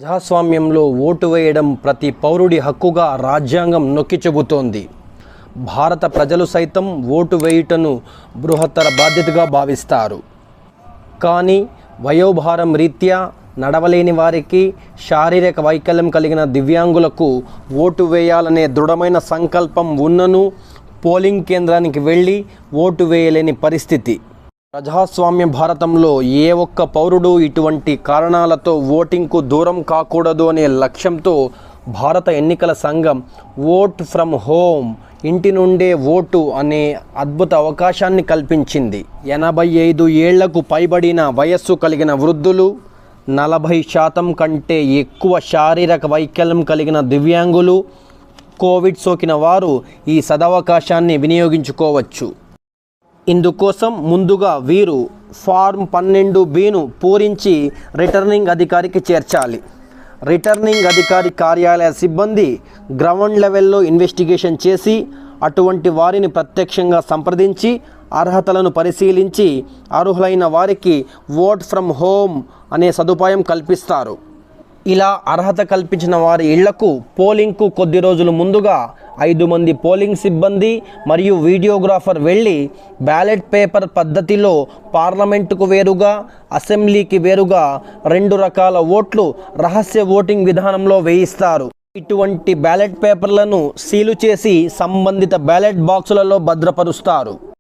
ప్రజాస్వామ్యంలో ఓటు వేయడం ప్రతి పౌరుడి హక్కుగా రాజ్యాంగం నొక్కి చెబుతోంది. భారత ప్రజలు సైతం ఓటు వేయుటను బృహత్తర బాధ్యతగా భావిస్తారు. కానీ వయోభారం రీత్యా నడవలేని వారికి, శారీరక వైకల్యం కలిగిన దివ్యాంగులకు ఓటు వేయాలనే దృఢమైన సంకల్పం ఉన్ననూ పోలింగ్ కేంద్రానికి వెళ్ళి ఓటు వేయలేని పరిస్థితి. ప్రజాస్వామ్య భారతంలో ఏ ఒక్క పౌరుడు ఇటువంటి కారణాలతో ఓటింగ్కు దూరం కాకూడదు అనే లక్ష్యంతో భారత ఎన్నికల సంఘం ఓట్ ఫ్రమ్ హోమ్, ఇంటి నుండే ఓటు అనే అద్భుత అవకాశాన్ని కల్పించింది. 85 ఏళ్లకు పైబడిన వయస్సు కలిగిన వృద్ధులు, 40% కంటే ఎక్కువ శారీరక వైకల్యం కలిగిన దివ్యాంగులు, కోవిడ్ సోకిన వారు ఈ సదవకాశాన్ని వినియోగించుకోవచ్చు. ఇందుకోసం ముందుగా వీరు ఫార్మ్ 12(b)ను పూరించి రిటర్నింగ్ అధికారికి చేర్చాలి. రిటర్నింగ్ అధికారి కార్యాలయ సిబ్బంది గ్రౌండ్ లెవెల్లో ఇన్వెస్టిగేషన్ చేసి అటువంటి వారిని ప్రత్యక్షంగా సంప్రదించి అర్హతలను పరిశీలించి అర్హులైన వారికి ఓట్ ఫ్రమ్ హోమ్ అనే సదుపాయం కల్పిస్తారు. ఇలా అర్హత కల్పించిన వారి ఇళ్లకు పోలింగ్కు కొద్ది రోజులు ముందుగా 5 మంది పోలింగ్ సిబ్బంది మరియు వీడియోగ్రాఫర్ వెళ్ళి బ్యాలెట్ పేపర్ పద్ధతిలో పార్లమెంటుకు వేరుగా, అసెంబ్లీకి వేరుగా 2 రకాల ఓట్లు రహస్య ఓటింగ్ విధానంలో వేయిస్తారు. ఇటువంటి బ్యాలెట్ పేపర్లను సీలు చేసి సంబంధిత బ్యాలెట్ బాక్సులలో భద్రపరుస్తారు.